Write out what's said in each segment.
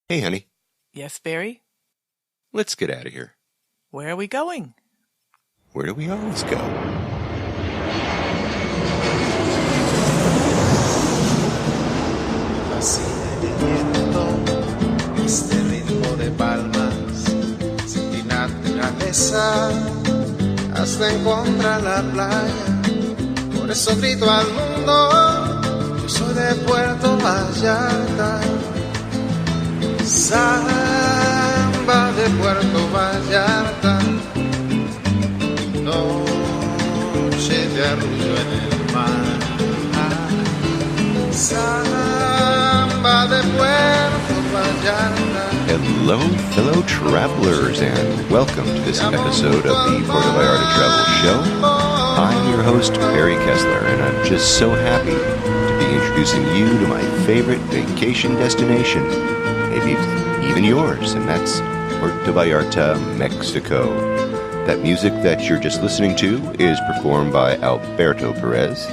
Hey, honey. Yes, Barry? Let's get out of here. Where are we going? Where do we always go? Fascina el viento, este ritmo de palmas, sin ti naturaleza, hasta encontrar la playa. Por eso grito al mundo, yo soy de Puerto Vallarta. Samba de Puerto Vallarta, noche de arrullo en el mar. Samba de Puerto Vallarta. Hello, fellow travelers, and welcome to this episode of the Puerto Vallarta Travel Show. I'm your host, Barry Kessler, and I'm just so happy to be introducing you to my favorite vacation destination, maybe even yours, and that's Puerto Vallarta, Mexico. That music that you're just listening to is performed by Alberto Perez,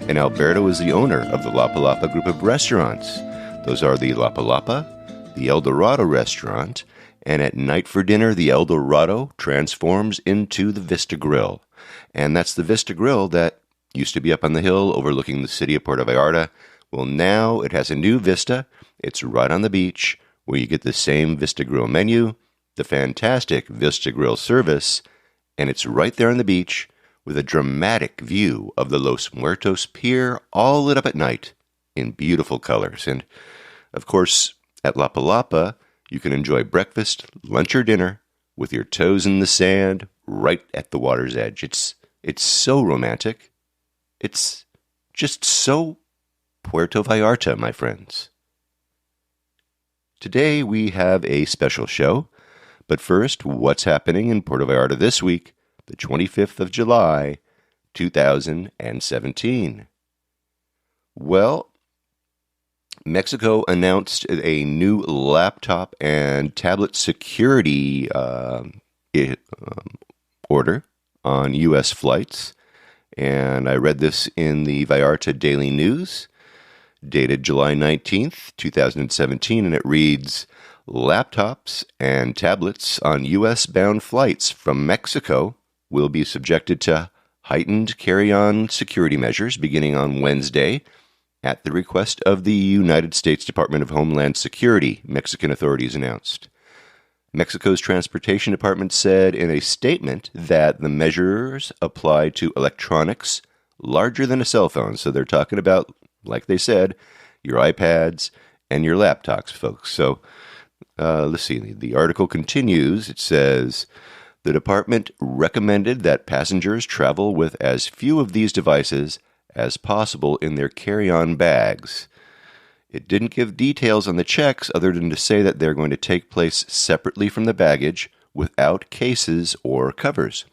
and Alberto is the owner of the La Palapa group of restaurants. Those are the La Palapa, the El Dorado restaurant, and at night for dinner, the El Dorado transforms into the Vista Grill. And that's the Vista Grill that used to be up on the hill overlooking the city of Puerto Vallarta. Well, now it has a new vista. It's right on the beach, where you get the same Vista Grill menu, the fantastic Vista Grill service, and it's right there on the beach with a dramatic view of the Los Muertos Pier, all lit up at night in beautiful colors. And, of course, at La Palapa, you can enjoy breakfast, lunch, or dinner with your toes in the sand right at the water's edge. It's so romantic. It's just so Puerto Vallarta, my friends. Today we have a special show, but first, what's happening in Puerto Vallarta this week, the 25th of July, 2017? Well, Mexico announced a new laptop and tablet security order on U.S. flights, and I read this in the Vallarta Daily News, dated July 19th, 2017, and it reads, laptops and tablets on U.S.-bound flights from Mexico will be subjected to heightened carry-on security measures beginning on Wednesday at the request of the United States Department of Homeland Security, Mexican authorities announced. Mexico's Transportation Department said in a statement that the measures apply to electronics larger than a cell phone. So they're talking about, like they said, your iPads and your laptops, folks. So let's see. The article continues. It says, the department recommended that passengers travel with as few of these devices as possible in their carry-on bags. It didn't give details on the checks other than to say that they're going to take place separately from the baggage without cases or covers.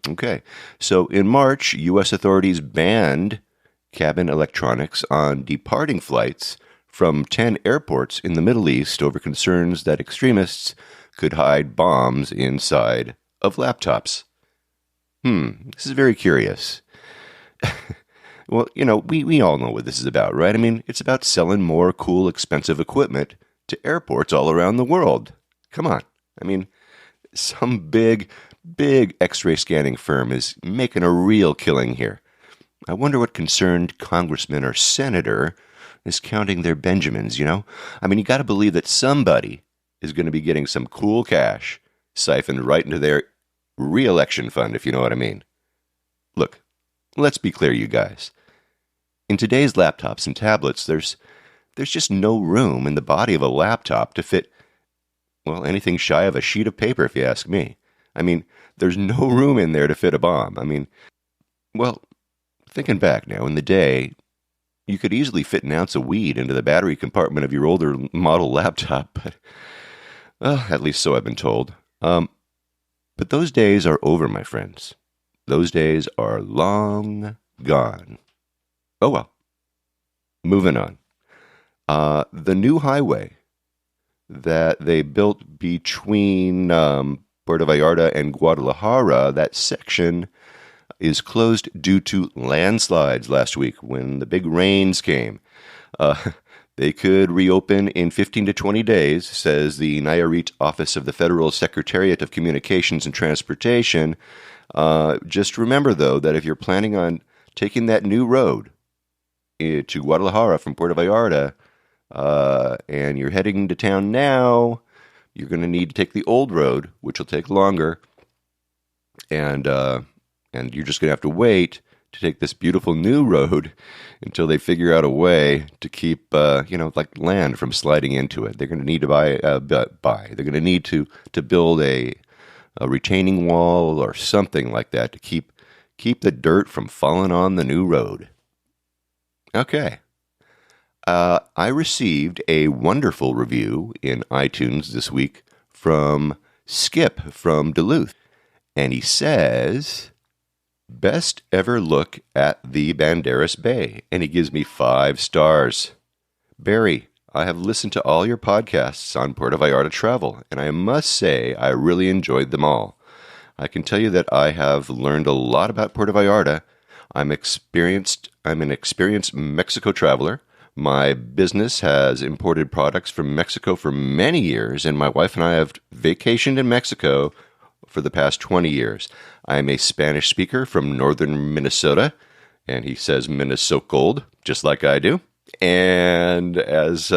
Okay. So in March, U.S. authorities banned cabin electronics on departing flights from 10 airports in the Middle East over concerns that extremists could hide bombs inside of laptops. This is very curious. Well, you know, we all know what this is about, right? I mean, it's about selling more cool, expensive equipment to airports all around the world. Come on. I mean, some big X-ray scanning firm is making a real killing here. I wonder what concerned congressman or senator is counting their Benjamins, you know? I mean, you got to believe that somebody is going to be getting some cool cash siphoned right into their re-election fund, if you know what I mean. Look, let's be clear, you guys. In today's laptops and tablets, there's just no room in the body of a laptop to fit, well, anything shy of a sheet of paper, if you ask me. I mean, there's no room in there to fit a bomb. I mean, well, thinking back now, in the day, you could easily fit an ounce of weed into the battery compartment of your older model laptop, but, well, at least so I've been told. But those days are over, my friends. Those days are long gone. Oh well. Moving on. The new highway that they built between Puerto Vallarta and Guadalajara, that section is closed due to landslides last week when the big rains came. They could reopen in 15 to 20 days, says the Nayarit Office of the Federal Secretariat of Communications and Transportation. Just remember, though, that if you're planning on taking that new road to Guadalajara from Puerto Vallarta, and you're heading to town now, you're going to need to take the old road, which will take longer, and you're just going to have to wait to take this beautiful new road until they figure out a way to keep, like land from sliding into it. They're going to need to They're going to need to build a retaining wall or something like that to keep the dirt from falling on the new road. Okay. I received a wonderful review in iTunes this week from Skip from Duluth. And he says, best ever look at the Banderas Bay. And he gives me 5 stars. Barry, I have listened to all your podcasts on Puerto Vallarta travel, and I must say I really enjoyed them all. I can tell you that I have learned a lot about Puerto Vallarta. I'm an experienced Mexico traveler. My business has imported products from Mexico for many years, and my wife and I have vacationed in Mexico for the past 20 years. I am a Spanish speaker from northern Minnesota, and he says Minnesota cold, just like I do. And as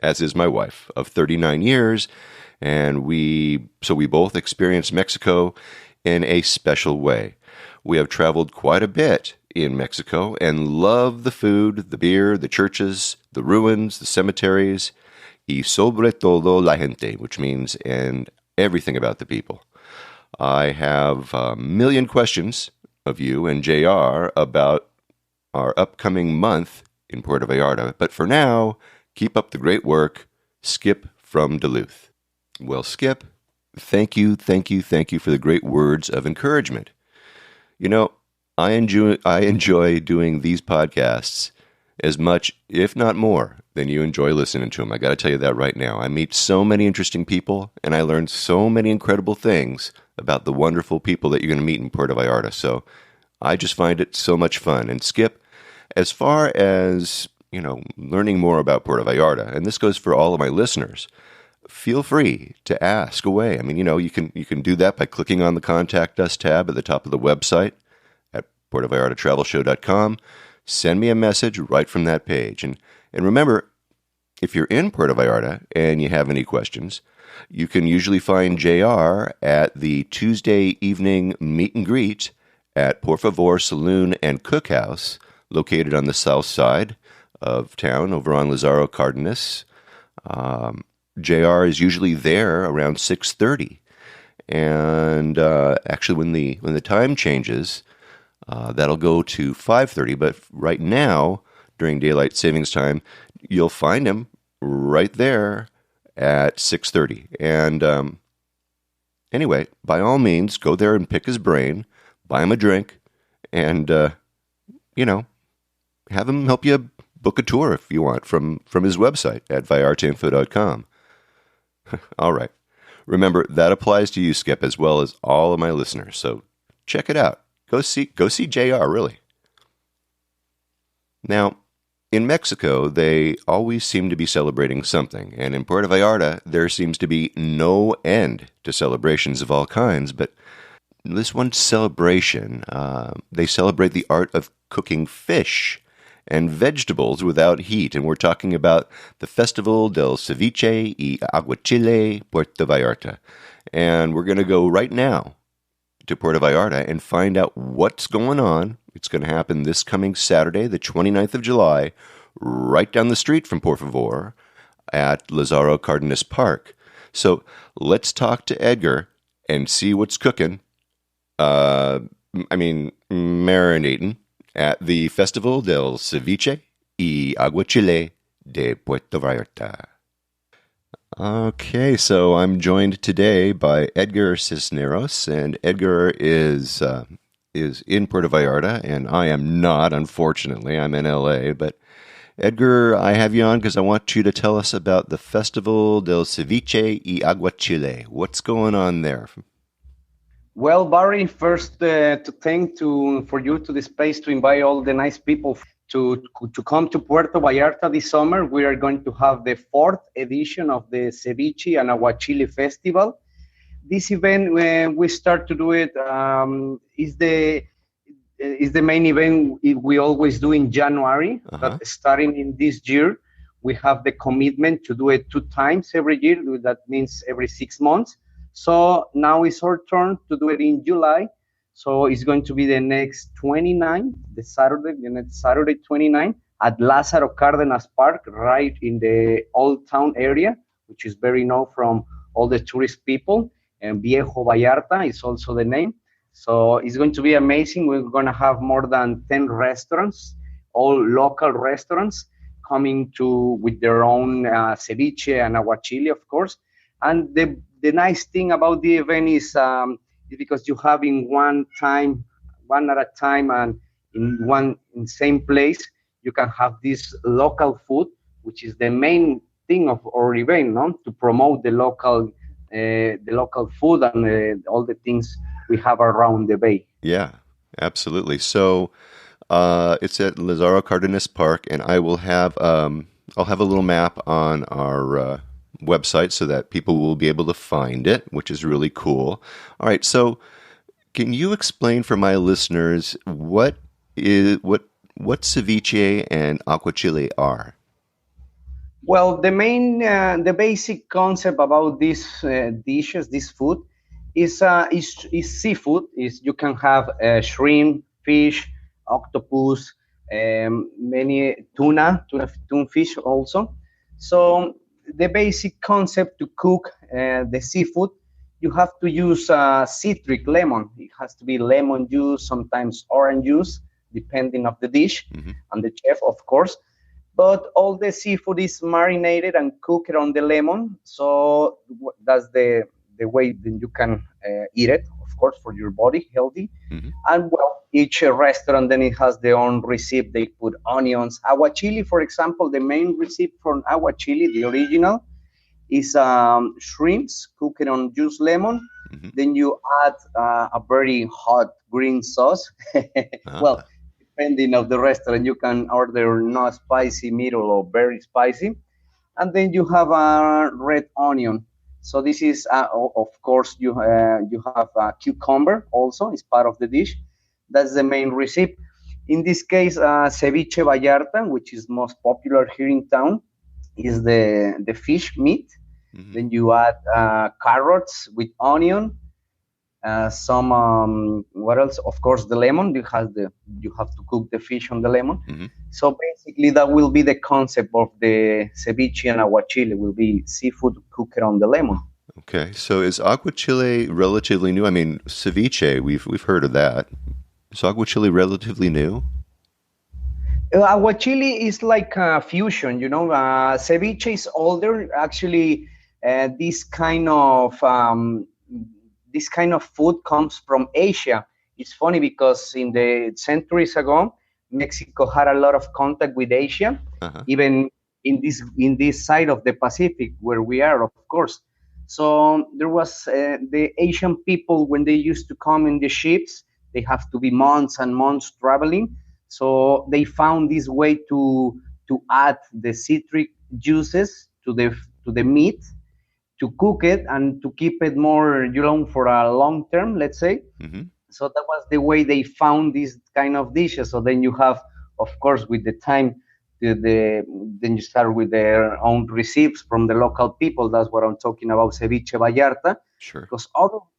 is my wife of 39 years, and we both experience Mexico in a special way. We have traveled quite a bit in Mexico and love the food, the beer, the churches, the ruins, the cemeteries, y sobre todo la gente, which means and everything about the people. I have a million questions of you and JR about our upcoming month in Puerto Vallarta, but for now, keep up the great work. Skip from Duluth. Well, Skip, thank you for the great words of encouragement. You know, I enjoy doing these podcasts as much, if not more, than you enjoy listening to them. I got to tell you that right now. I meet so many interesting people, and I learn so many incredible things about the wonderful people that you're going to meet in Puerto Vallarta. So I just find it so much fun. And Skip, as far as, learning more about Puerto Vallarta, and this goes for all of my listeners, feel free to ask away. I mean, you can do that by clicking on the Contact Us tab at the top of the website at PuertoVallartaTravelShow.com. Send me a message right from that page. And remember, if you're in Puerto Vallarta and you have any questions, you can usually find JR at the Tuesday evening meet and greet at Por Favor Saloon and Cookhouse, located on the south side of town over on Lazaro Cardenas. JR is usually there around 6:30. And actually, when the time changes, that'll go to 5:30. But right now, during daylight savings time, you'll find him right there at 6:30. And anyway, by all means, go there and pick his brain, buy him a drink, and have him help you book a tour if you want from his website at vallartainfo.com. All right. Remember, that applies to you, Skip, as well as all of my listeners. So check it out. Go see JR, really. Now, in Mexico, they always seem to be celebrating something. And in Puerto Vallarta, there seems to be no end to celebrations of all kinds. But this one celebration, they celebrate the art of cooking fish and vegetables without heat. And we're talking about the Festival del Ceviche y Aguachile, Puerto Vallarta. And we're going to go right now to Puerto Vallarta and find out what's going on. It's going to happen this coming Saturday, the 29th of July, right down the street from Por Favor at Lazaro Cardenas Park. So let's talk to Edgar and see what's cooking. Marinating at the Festival del Ceviche y Aguachile de Puerto Vallarta. Okay, so I'm joined today by Edgar Cisneros, and Edgar is in Puerto Vallarta, and I am not, unfortunately. I'm in LA, but Edgar, I have you on because I want you to tell us about the Festival del Ceviche y Aguachile. What's going on there? Well, Barry, first to thank for you to the space to invite all the nice people to come to Puerto Vallarta this summer. We are going to have the fourth edition of the Ceviche and Aguachile Festival. This event, when we start to do it, is the main event we always do in January. But starting in this year, we have the commitment to do it 2 times every year. That means every 6 months. So now it's our turn to do it in July. So it's going to be the next 29, the next Saturday 29 at Lázaro Cárdenas Park, right in the Old Town area, which is very known from all the tourist people. And Viejo Vallarta is also the name. So it's going to be amazing. We're going to have more than 10 restaurants, all local restaurants, coming to with their own ceviche and aguachile, of course. And the nice thing about the event is because you have in one at a time, and in same place, you can have this local food, which is the main thing of our event, no? To promote the local food and all the things we have around the bay. Yeah, absolutely. So it's at Lázaro Cárdenas Park, and I will have I'll have a little map on our website so that people will be able to find it, which is really cool. All right, so can you explain for my listeners what ceviche and aguachile are? Well, the basic concept about these dishes, this food, is seafood. Is you can have shrimp, fish, octopus, many tuna fish also. So the basic concept to cook the seafood, you have to use citric lemon. It has to be lemon juice, sometimes orange juice, depending of the dish and the chef, of course. But all the seafood is marinated and cooked on the lemon, so that's the way that you can eat it, of course, for your body, healthy. And well, each restaurant then it has their own recipe. They put onions. Aguachile, for example, the main recipe for aguachile, the original, is shrimps cooked on juice lemon. Then you add a very hot green sauce. Well, depending of the restaurant, you can order not spicy, middle, or very spicy. And then you have a red onion. So this is, of course, you have a cucumber also. It's part of the dish. That's the main recipe. In this case, Ceviche Vallarta, which is most popular here in town, is the fish meat. Then you add carrots with onion, some what else? Of course, the lemon. You have to cook the fish on the lemon. So basically, that will be the concept of the ceviche and aguachile. Will be seafood cooked on the lemon. Okay, so is aguachile relatively new? I mean, ceviche, we've heard of that. Is aguachile relatively new? Aguachile is like a fusion, ceviche is older. Actually, this kind of food comes from Asia. It's funny because in the centuries ago, Mexico had a lot of contact with Asia, even in this side of the Pacific where we are, of course. So there was the Asian people, when they used to come in the ships, they have to be months and months traveling. So they found this way to add the citric juices to the meat, to cook it and to keep it more, for a long term, let's say. So that was the way they found these kind of dishes. So then you have, of course, with the time, then you start with their own recipes from the local people. That's what I'm talking about, Ceviche Vallarta. Sure. Because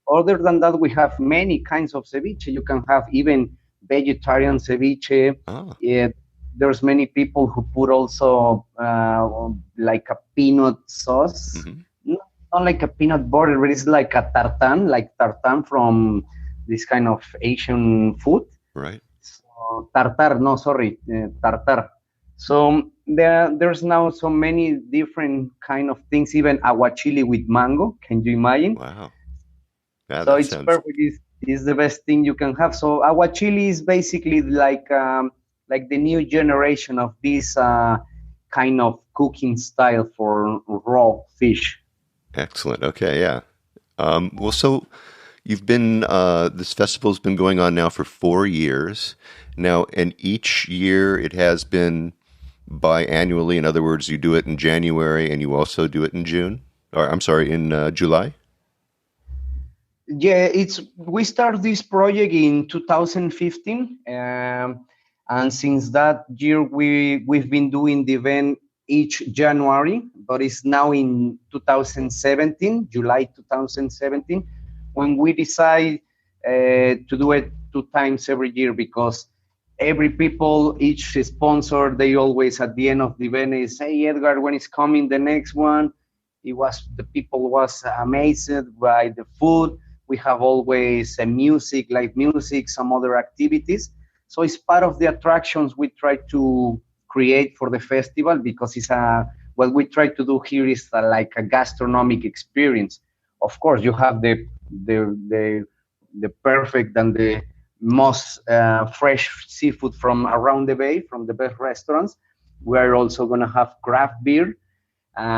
other than that, we have many kinds of ceviche. You can have even vegetarian ceviche. There's many people who put also like a peanut sauce. Not like a peanut butter, but it's like a tartan from this kind of Asian food. Right. So, tartar. So there's now so many different kind of things, even aguachile with mango. Can you imagine? Wow. Yeah, so it's perfect. It's the best thing you can have. So aguachile is basically like the new generation of this kind of cooking style for raw fish. Excellent. Okay, yeah. Well, so You've been this festival's been going on now for 4 years now, and each year it has been biannually. In other words, you do it in January and you also do it in June, or I'm sorry, in July. Yeah, it's we started this project in 2015, and since that year we've been doing the event each January, but it's now in 2017, July 2017, when we decide to do it 2 times every year because every people, each sponsor, they always at the end of the event is, hey Edgar, when is coming the next one? The people was amazed by the food. We have always music, live music, some other activities. So it's part of the attractions we try to create for the festival because what we try to do here is like a gastronomic experience. Of course, you have the perfect and the most fresh seafood from around the bay, from the best restaurants. We're also going to have craft beer.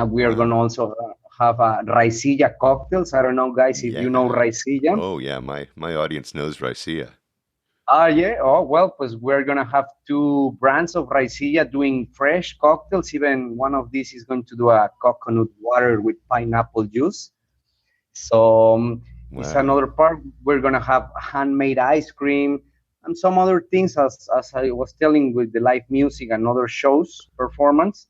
We are Wow. going to also have raicilla cocktails. I don't know, guys, if you know Yeah. raicilla. Oh, yeah. My audience knows Raicilla. Yeah. Oh, well, pues we're going to have two brands of raicilla doing fresh cocktails. Even one of these is going to do a coconut water with pineapple juice. So it's Wow. another part. We're gonna have handmade ice cream and some other things, as I was telling with the live music and other shows performance.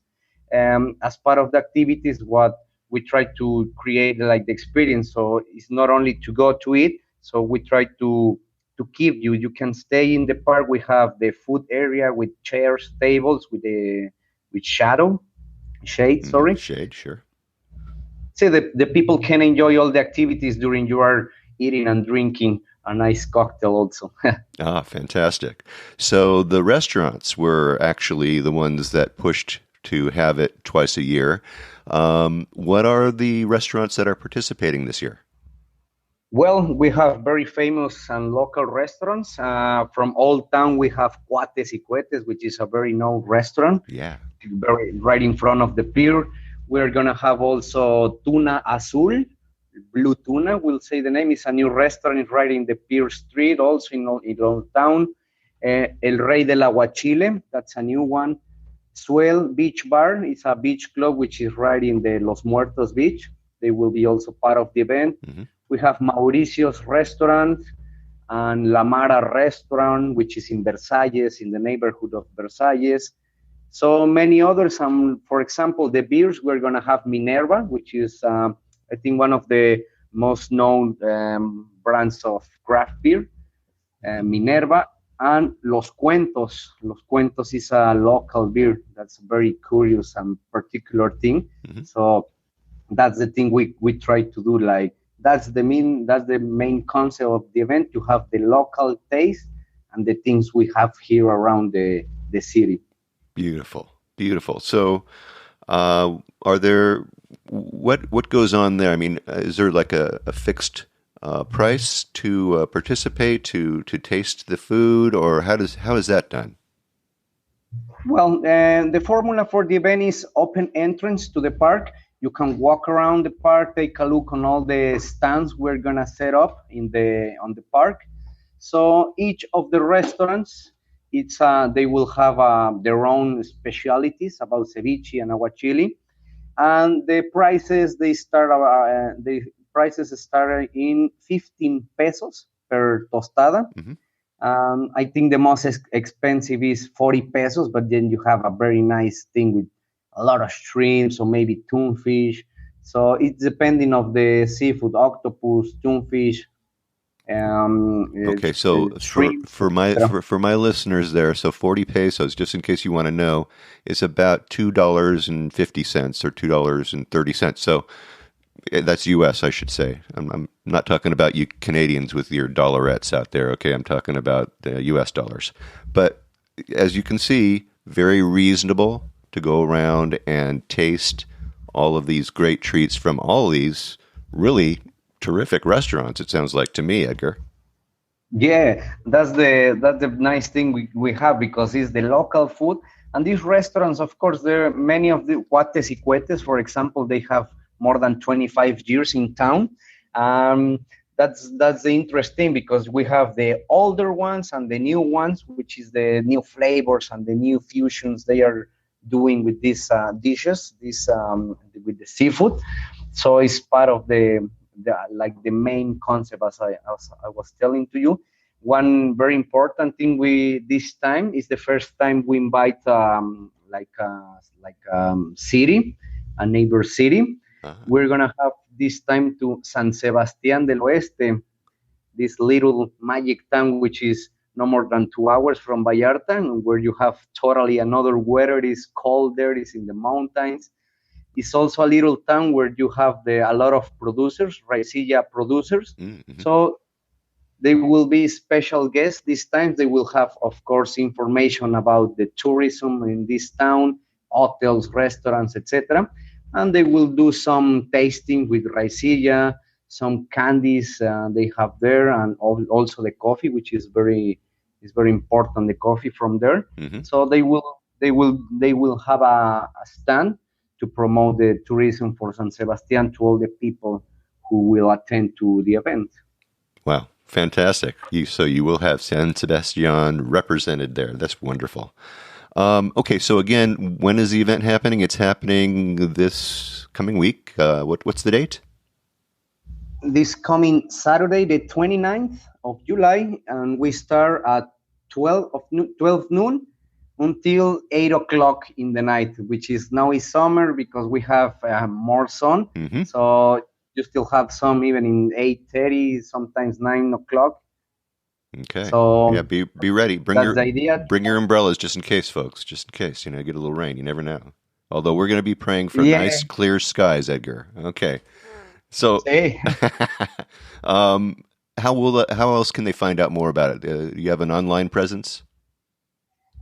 As part of the activities, what we try to create like the experience. So it's not only to go to it. So we try to keep you. You can stay in the park. We have the food area with chairs, tables with shade. Sorry, Shade, sure. so the people can enjoy all the activities during you are eating and drinking a nice cocktail also. Ah, fantastic. So the restaurants were actually the ones that pushed to have it twice a year. What are the restaurants that are participating this year? Well, we have very famous and local restaurants. From Old Town, we have Cuates y Cohetes, which is a very known restaurant, Yeah. right in front of the pier. We're going to have also Tuna Azul, Blue Tuna, we'll say the name. Is a new restaurant right in the Pier Street, also in Old Town. El Rey del Aguachile, that's a new one. Swell Beach Bar is a beach club which is right in the Los Muertos Beach. They will be also part of the event. Hmm. We have Mauricio's Restaurant and La Mara Restaurant, which is in Versalles, in the neighborhood of Versalles. So many others. For example, the beers, we're going to have Minerva, which is, I think, one of the most known brands of craft beer, Minerva, and Los Cuentos. Los Cuentos is a local beer. That's a very curious and particular thing. Hmm. So that's the thing we try to do. Like that's the main concept of the event, to have the local taste and the things we have here around the city. Beautiful, beautiful. So, are there what goes on there? I mean, is there like a fixed price to participate to taste the food, or how is that done? Well, the formula for the event is open entrance to the park. You can walk around the park, take a look on all the stands we're gonna set up on the park. So each of the restaurants, they will have their own specialities about ceviche and aguachile, and the prices start in 15 pesos per tostada. Hmm. I think the most expensive is 40 pesos, but then you have a very nice thing with a lot of shrimps or maybe tunfish. So it's depending of the seafood, octopus, tunfish, Okay, so shrimps, etc. for my listeners there, so 40 pesos, just in case you want to know, is about $2.50 or $2.30. So that's U.S., I should say. I'm not talking about you Canadians with your dollarettes out there. Okay, I'm talking about the U.S. dollars. But as you can see, very reasonable to go around and taste all of these great treats from all these really terrific restaurants. It sounds like to me, Edgar. Yeah, that's the nice thing we have because it's the local food. And these restaurants, of course, there are many of the Cuates y Cuetes, for example, they have more than 25 years in town. Um, that's the interesting because we have the older ones and the new ones, which is the new flavors and the new fusions they are doing with these dishes, this with the seafood. So it's part of the like the main concept as I was telling to you. One very important thing we this time is the first time we invite city, a neighbor city. Uh-huh. We're gonna have this time to San Sebastián del Oeste, this little magic town which is no more than 2 hours from Vallarta, and where you have totally another weather. It is cold there. It's in the mountains. It's also a little town where you have a lot of producers, raicilla producers. Mm-hmm. So they will be special guests this time. They will have, of course, information about the tourism in this town, hotels, restaurants, etc. And they will do some tasting with raicilla, some candies they have there, and also the coffee, which is very important. The coffee from there. Mm-hmm. So they will have a stand to promote the tourism for San Sebastian to all the people who will attend to the event. Wow, fantastic! So you will have San Sebastian represented there. That's wonderful. Okay, so again, when is the event happening? It's happening this coming week. What's the date? This coming Saturday, the 29th of July, and we start at 12 noon until 8 o'clock in the night, which is now is summer because we have more sun. Mm-hmm. So you still have some even in 8:30, sometimes 9 o'clock. Okay. So yeah, be ready. that's the idea. Bring your umbrellas just in case, folks. Just in case, get a little rain. You never know. Although we're going to be praying for Yeah. nice, clear skies, Edgar. Okay. So, Hey. how else can they find out more about it? You have an online presence?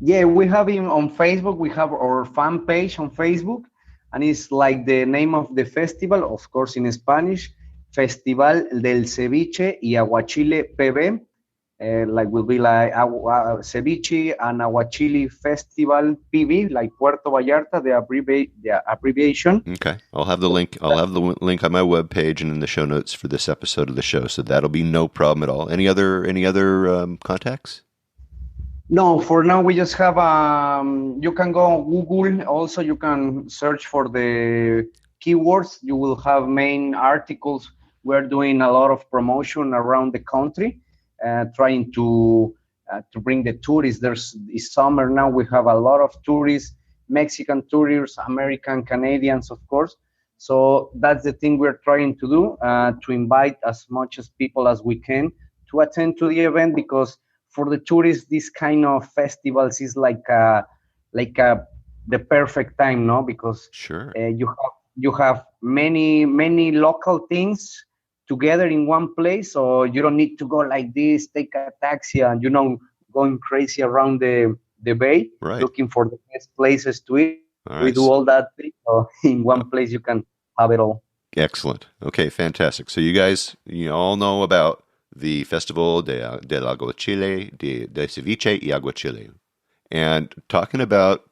Yeah, we have him on Facebook. We have our fan page on Facebook, and it's like the name of the festival, of course, in Spanish, Festival del Ceviche y Aguachile PB. Like will be like Ceviche and Aguachile Festival PB, like Puerto Vallarta, the abbreviation. Okay, I'll have the link. I'll have the link on my webpage and in the show notes for this episode of the show, so that'll be no problem at all. Any other contacts? No, for now we just have you can go on Google. Also, you can search for the keywords. You will have main articles. We're doing a lot of promotion around the country, trying to bring the tourists. It's summer now. We have a lot of tourists, Mexican tourists, American, Canadians, of course. So that's the thing we're trying to do, to invite as much as people as we can to attend to the event, because for the tourists, this kind of festivals is like the perfect time, no? Because Sure. You have many local things together in one place, so you don't need to go like this, take a taxi, and going crazy around the bay, Right. looking for the best places to eat. All We right. do all that thing, so in one place you can have it all. Excellent. Okay, fantastic. So you guys, all know about the Festival del Aguachile, de Ceviche y Aguachile. And talking about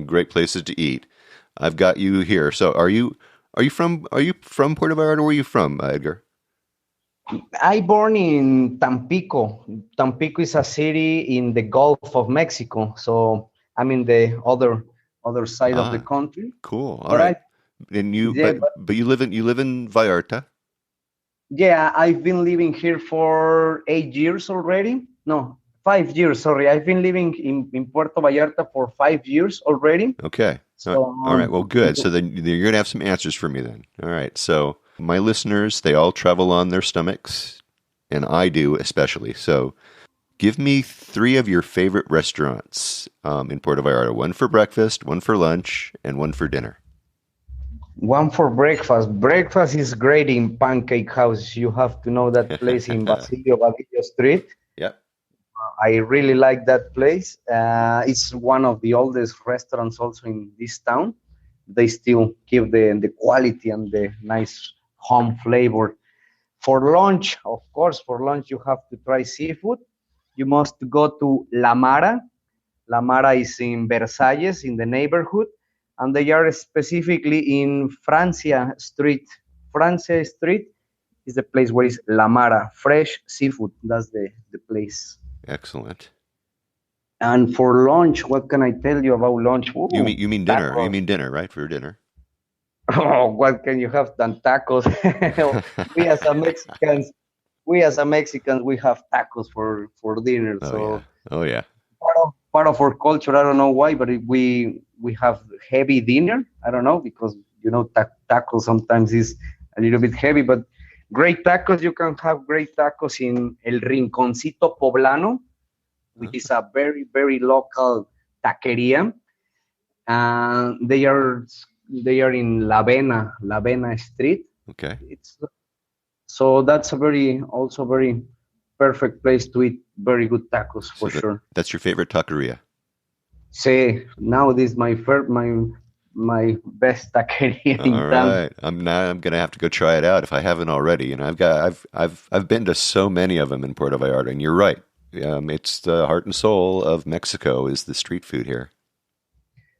great places to eat, I've got you here. So are you from Puerto Vallarta? Where are you from, Edgar? I born in Tampico. Tampico is a city in the Gulf of Mexico, so I'm in the other side of the country. Cool. All But right. And Yeah, but you live in Vallarta. Yeah, I've been living here for 8 years already. No, 5 years. Sorry, I've been living in Puerto Vallarta for 5 years already. Okay. So, all right. Well, good. So then you're going to have some answers for me then. All right. So my listeners, they all travel on their stomachs, and I do especially. So give me 3 of your favorite restaurants in Puerto Vallarta. One for breakfast, one for lunch, and one for dinner. One for breakfast. Breakfast is great in Pancake House. You have to know that place in Basilio Street. Yep. I really like that place. It's one of the oldest restaurants also in this town. They still keep the quality and the nice home flavor. For lunch, of course, you have to try seafood. You must go to La Mara. La Mara is in Versalles, in the neighborhood, and they are specifically in Francia Street. Francia Street is the place where is La Mara, fresh seafood. That's the place. Excellent. And for lunch, what can I tell you about lunch? Ooh, You mean dinner? You tacos. mean dinner, right? For dinner. Oh, what can you have than tacos? we as a Mexicans, we have tacos for dinner. Oh yeah. So Oh yeah. part of our culture. I don't know why, but we have heavy dinner. I don't know because tacos sometimes is a little bit heavy, but great tacos. You can have great tacos in El Rinconcito Poblano, which is a very very local taqueria, and they are in La Vena Street. Okay. It's so that's a very perfect place to eat very good tacos So for sure. that's your favorite taqueria. Say now this is my best taqueria All in town. right. I'm gonna have to go try it out if I haven't already. I've been to so many of them in Puerto Vallarta, and you're right. It's the heart and soul of Mexico is the street food here.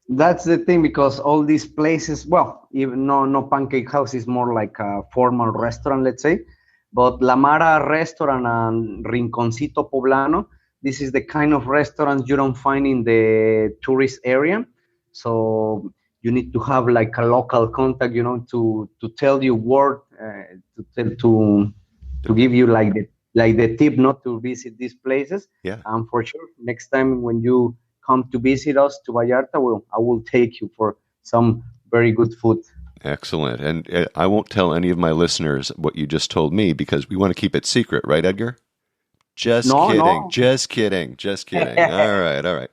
That's the thing because all these places, well, even no pancake house is more like a formal restaurant, let's say. But La Mara restaurant and Rinconcito Poblano, this is the kind of restaurants you don't find in the tourist area. So you need to have like a local contact, to tell you word, to give you like the tip not to visit these places. Yeah. And for sure, next time when you come to visit us to Vallarta, well, I will take you for some very good food. Excellent. And I won't tell any of my listeners what you just told me because we want to keep it secret, right, Edgar? Just No, kidding. no. Just kidding. Just kidding. All right. All right.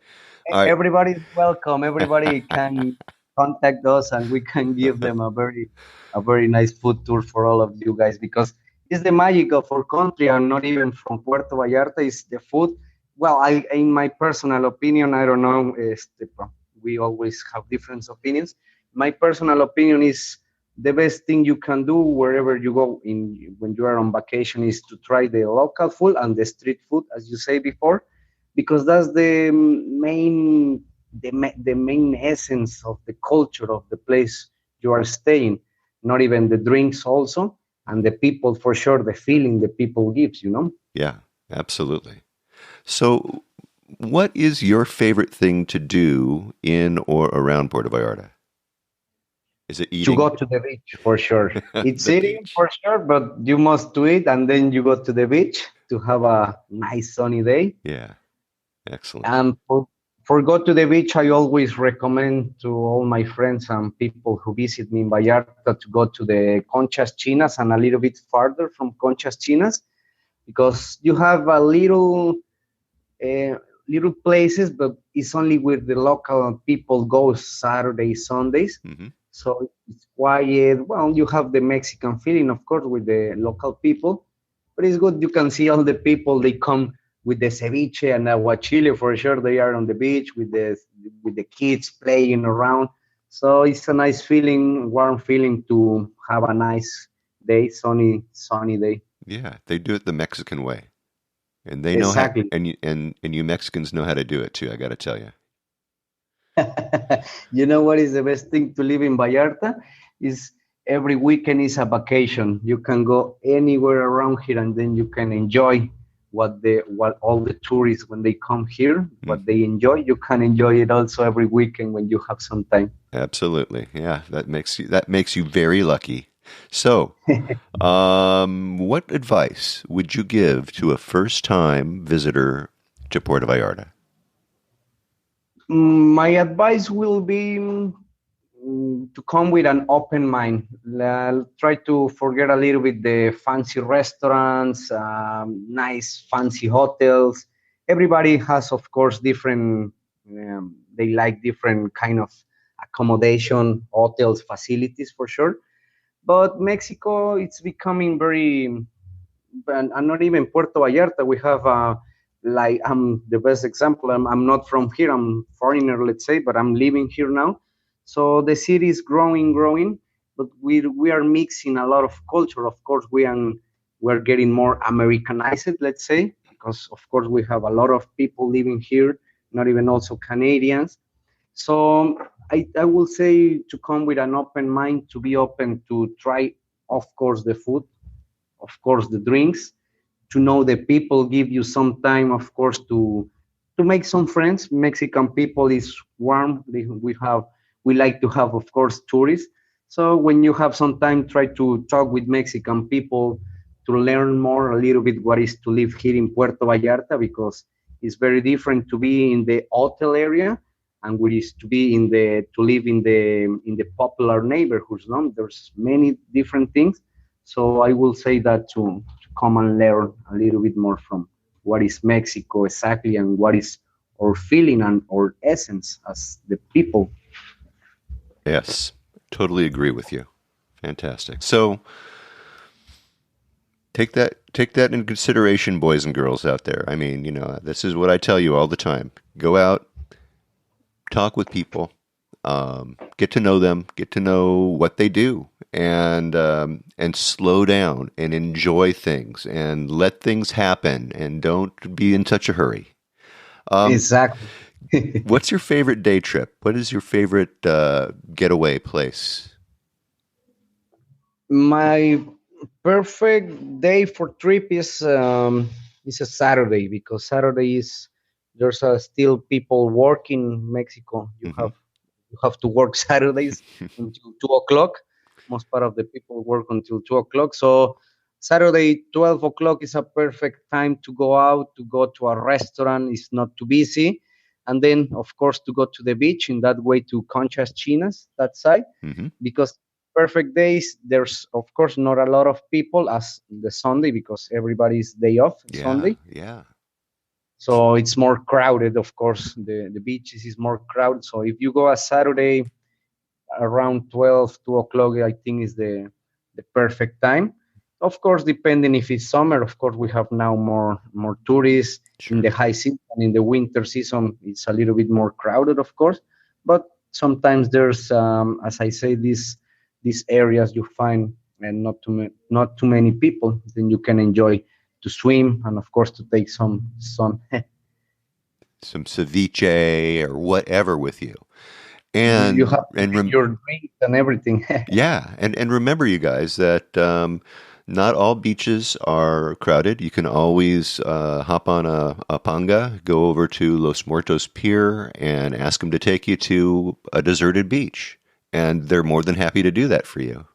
All right. Everybody's welcome. Everybody can contact us, and we can give them a very nice food tour for all of you guys because it's the magic of our country, and not even from Puerto Vallarta is the food. Well, in my personal opinion, I don't know. We always have different opinions. My personal opinion is the best thing you can do wherever you go in when you are on vacation is to try the local food and the street food, as you say before, because that's the main essence of the culture of the place you are staying. Not even the drinks also, and the people for sure. The feeling the people gives. Yeah, absolutely. So, what is your favorite thing to do in or around Puerto Vallarta? Is it To eating? go to the beach for sure. It's The eating beach. for sure, but you must do it, and then you go to the beach to have a nice sunny day. Yeah, excellent. And for go to the beach, I always recommend to all my friends and people who visit me in Vallarta to go to the Conchas Chinas and a little bit farther from Conchas Chinas because you have a uh, little places, but it's only where the local people go Saturdays, Sundays. Hmm. So it's quiet. Well, you have the Mexican feeling, of course, with the local people, but it's good. You can see all the people. They come with the ceviche and aguachile for sure. They are on the beach with the kids playing around. So it's a nice feeling, warm feeling to have a nice day, sunny day. Yeah, they do it the Mexican way, and they know how, Exactly. and you Mexicans know how to do it too. I got to tell you. You know what is the best thing to live in Vallarta? Is every weekend is a vacation. You can go anywhere around here, and then you can enjoy what all the tourists when they come here, what Hmm. they enjoy. You can enjoy it also every weekend when you have some time. Absolutely. Yeah, that makes you very lucky. So, what advice would you give to a first-time visitor to Puerto Vallarta? My advice will be to come with an open mind. Try to forget a little bit the fancy restaurants, nice fancy hotels. Everybody has, of course, different. They like different kind of accommodation, hotels, facilities for sure. But Mexico, it's becoming very, and not even Puerto Vallarta. We have like I'm the best example. I'm not from here. I'm foreigner, let's say, but I'm living here now. So the city is growing, but we are mixing a lot of culture. Of course, we're getting more Americanized, let's say, because of course we have a lot of people living here, not even also Canadians. So I will say to come with an open mind, to be open to try, of course, the food of course, the drinks, to know the people, give you some time, of course, to make some friends. Mexican people is warm. We like to have, of course, tourists. So when you have some time, try to talk with Mexican people to learn more a little bit what is to live here in Puerto Vallarta, because it's very different to be in the hotel area and what is to be in the to live in the popular neighborhoods. No? There's many different things. So I will say that to come and learn a little bit more from what is Mexico exactly and what is our feeling and our essence as the people. Yes, totally agree with you. Fantastic. So take that into consideration, boys and girls out there. I mean, this is what I tell you all the time. Go out, talk with people, get to know them, get to know what they do, and slow down and enjoy things and let things happen and don't be in such a hurry. Exactly. What's your favorite day trip? What is your favorite getaway place? My perfect day for trip is a Saturday, because Saturday is there's still people working in Mexico. Mm-hmm. You have to work Saturdays until 2 o'clock. Most part of the people work until 2 o'clock. So Saturday 12 o'clock is a perfect time to go out, to go to a restaurant. It's not too busy, and then of course to go to the beach. In that way to Conchas Chinas that side, Mm-hmm. because perfect days there's of course not a lot of people as the Sunday, because everybody's day off Sunday. Yeah. So it's more crowded, of course. The beaches is more crowded. So if you go a Saturday around 12, 2 o'clock, I think is the perfect time. Of course, depending if it's summer, of course, we have now more tourists. Sure. In the high season. In the winter season, it's a little bit more crowded, of course. But sometimes there's, as I say, these areas you find and not too many people. Then you can enjoy to swim and, of course, to take some sun. Some ceviche or whatever with you. And you have your drinks and everything. yeah, and remember, you guys, that not all beaches are crowded. You can always hop on a panga, go over to Los Muertos Pier, and ask them to take you to a deserted beach, and they're more than happy to do that for you.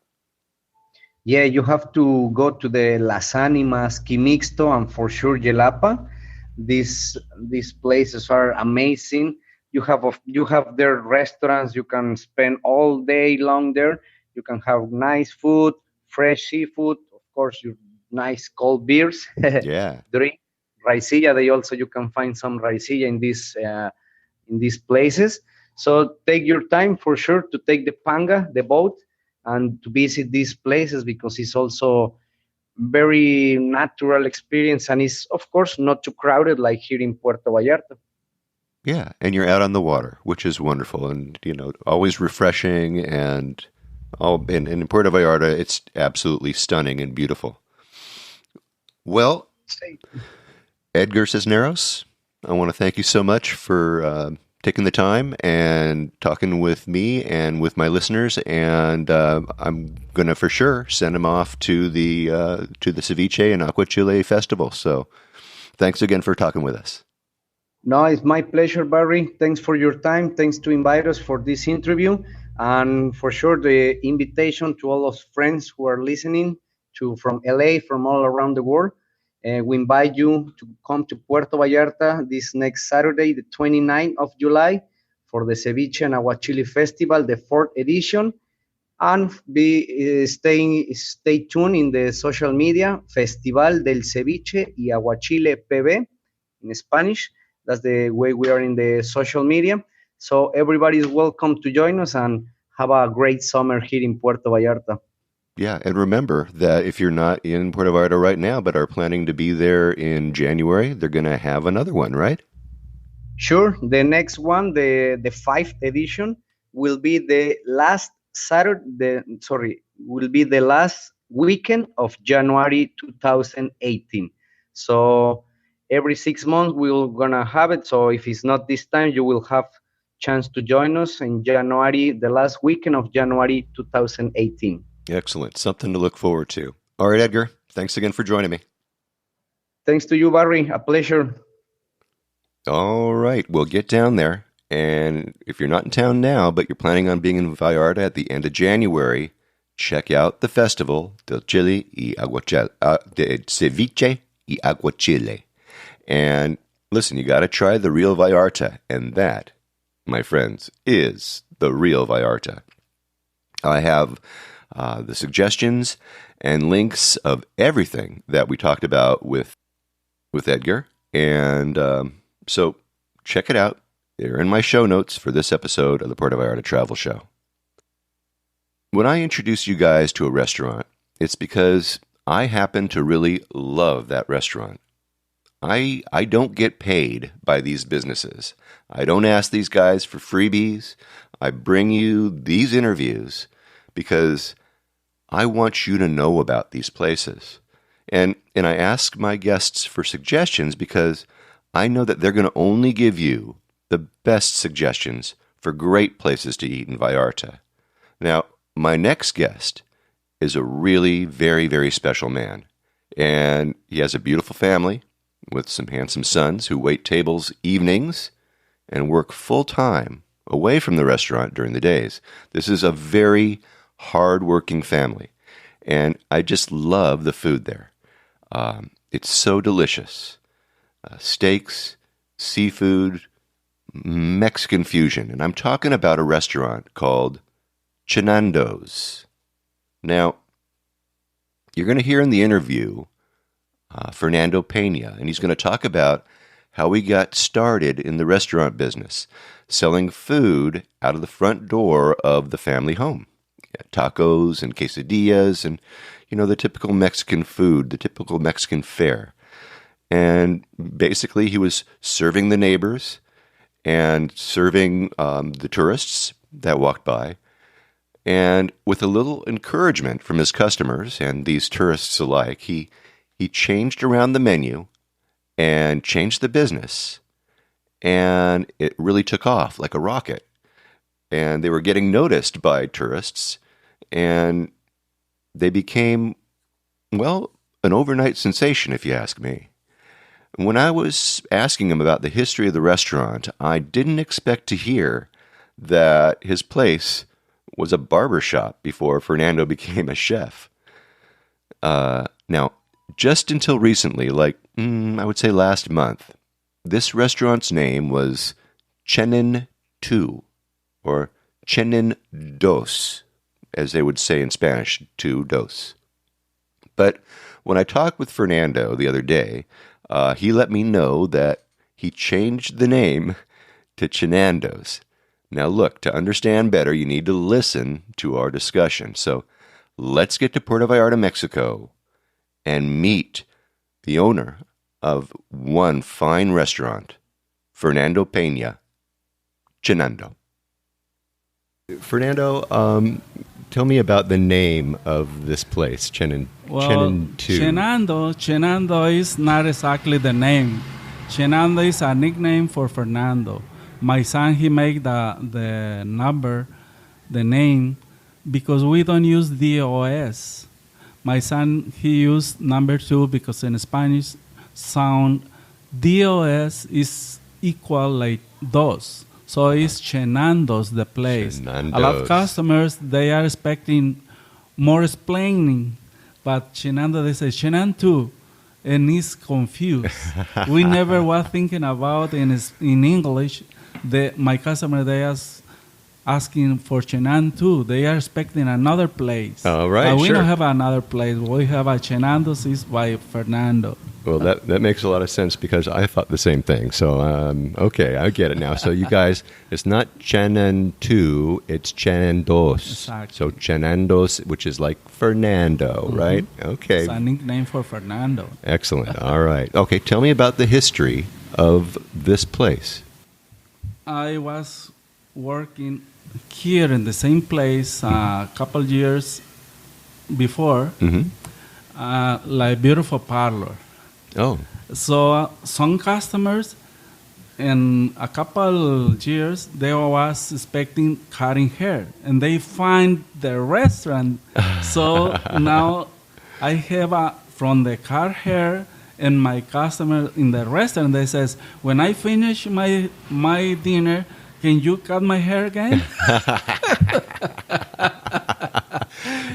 Yeah, you have to go to the Las Animas, Quimixto, and for sure Yelapa. These places are amazing. You have their restaurants. You can spend all day long there. You can have nice food, fresh seafood, of course, your nice cold beers. Yeah. Drink raicilla. You can find some raicilla in these places. So take your time for sure to take the panga, the boat, and to visit these places, because it's also very natural experience, and it's of course not too crowded like here in Puerto Vallarta. Yeah, and you're out on the water, which is wonderful, and always refreshing, and in Puerto Vallarta, it's absolutely stunning and beautiful. Well, Edgar Cisneros, I want to thank you so much for taking the time and talking with me and with my listeners, and I'm going to for sure send them off to the Ceviche and Aguachile festival. So, thanks again for talking with us. No, it's my pleasure, Barry. Thanks for your time. Thanks to invite us for this interview, and for sure the invitation to all those friends who are listening from LA, from all around the world. We invite you to come to Puerto Vallarta this next Saturday, the 29th of July, for the Ceviche and Aguachile Festival, the 4th edition. And stay tuned in the social media, Festival del Ceviche y Aguachile PB in Spanish. That's the way we are in the social media. So everybody is welcome to join us and have a great summer here in Puerto Vallarta. Yeah, and remember that if you're not in Puerto Vallarta right now, but are planning to be there in January, they're going to have another one, right? Sure. The next one, the 5th edition, will be the last will be the last weekend of January 2018. So every 6 months we're gonna have it. So if it's not this time, you will have chance to join us in January, the last weekend of January 2018. Excellent. Something to look forward to. All right, Edgar. Thanks again for joining me. Thanks to you, Barry. A pleasure. All right, we'll get down there. And if you're not in town now, but you're planning on being in Vallarta at the end of January, check out the festival, del Chile y Aguachile, de Ceviche y Aguachile. And listen, you got to try the real Vallarta, and that, my friends, is the real Vallarta. I have the suggestions and links of everything that we talked about with Edgar, and so check it out. They're in my show notes for this episode of the Puerto Vallarta Travel Show. When I introduce you guys to a restaurant, it's because I happen to really love that restaurant. I don't get paid by these businesses. I don't ask these guys for freebies. I bring you these interviews because I want you to know about these places. And I ask my guests for suggestions because I know that they're going to only give you the best suggestions for great places to eat in Vallarta. Now, my next guest is a really very, very special man. And he has a beautiful family with some handsome sons who wait tables evenings and work full-time away from the restaurant during the days. This is a very hard-working family. And I just love the food there. It's so delicious. Steaks, seafood, Mexican fusion. And I'm talking about a restaurant called Chenando's. Now, you're going to hear in the interview Fernando Pena, and he's going to talk about how he got started in the restaurant business, selling food out of the front door of the family home. Tacos and quesadillas and, the typical Mexican food, the typical Mexican fare. And basically he was serving the neighbors and serving the tourists that walked by. And with a little encouragement from his customers and these tourists alike, he changed around the menu and changed the business. And it really took off like a rocket. And they were getting noticed by tourists, and they became, well, an overnight sensation, if you ask me. When I was asking him about the history of the restaurant, I didn't expect to hear that his place was a barber shop before Fernando became a chef. Now, just until recently, I would say last month, this restaurant's name was Chenando, or Chenandos, as they would say in Spanish, two dos. But when I talked with Fernando the other day, he let me know that he changed the name to Chenandos. Now look, to understand better, you need to listen to our discussion. So let's get to Puerto Vallarta, Mexico, and meet the owner of one fine restaurant, Fernando Pena, Chenando. Fernando, tell me about the name of this place, Chenando. Chenando is not exactly the name. Chenando is a nickname for Fernando. My son, he made the number, the name, because we don't use DOS. My son, he used number 2 because in Spanish sound DOS is equal like dos. So it's Chenando's the place. Chenando's. A lot of customers, they are expecting more explaining, but Chenando, they say Chenando, and it's confused. We never were thinking about in English. My customer, they are asking for Chenando. They are expecting another place. Oh, right, we sure. don't have another place. We have a Chenando's is by Fernando. Well, that makes a lot of sense because I thought the same thing. So, okay, I get it now. So you guys, it's not Chenando, it's Chenandos. Exactly. So Chenandos, which is like Fernando, right? Okay. It's a nickname for Fernando. Excellent. All right. Okay, tell me about the history of this place. I was working here in the same place a couple years before, like beautiful parlor. Oh. So some customers in a couple years, they was expecting cutting hair, and they find the restaurant. So now I have from the car hair, and my customer in the restaurant, they says, when I finish my dinner, can you cut my hair again?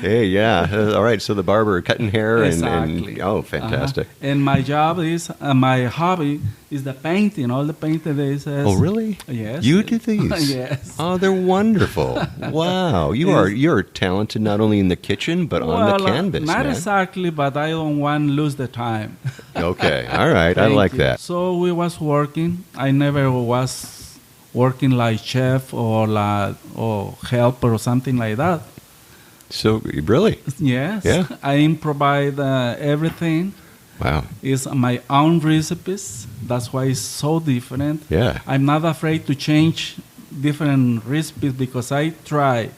Hey, yeah. All right. So the barber cutting hair Exactly. and fantastic. And my job is, my hobby is the painting. All the painting they says. Oh, really? Yes. You do these? Yes. Oh, they're wonderful. Wow. You're talented not only in the kitchen but on the canvas. Not man. exactly, but I don't want to lose the time. Okay. All right. I Thank like you. that. So we was working. I never was working like chef or helper or something like that. So really? Yes. Yeah. I improvise everything. Wow. It's my own recipes. That's why it's so different. Yeah. I'm not afraid to change different recipes because I try.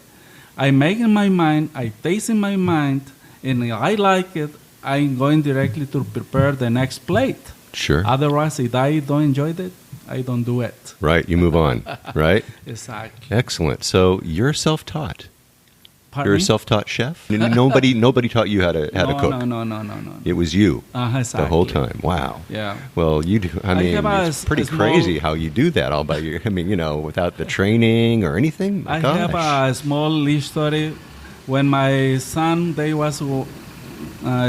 I make in my mind, I taste in my mind, and if I like it, I'm going directly to prepare the next plate. Sure. Otherwise, if I don't enjoy it, I don't do it. Right. You move on. Right. Exactly. Excellent. So you're self-taught. Pardon You're a me? self-taught chef. Nobody taught you how to cook. No. It was you Exactly. the whole time. Wow. Yeah. Well, you do. I mean, have it's a pretty small- crazy how you do that all by your. I mean, without the training or anything. I Gosh. have a small story. When my son they was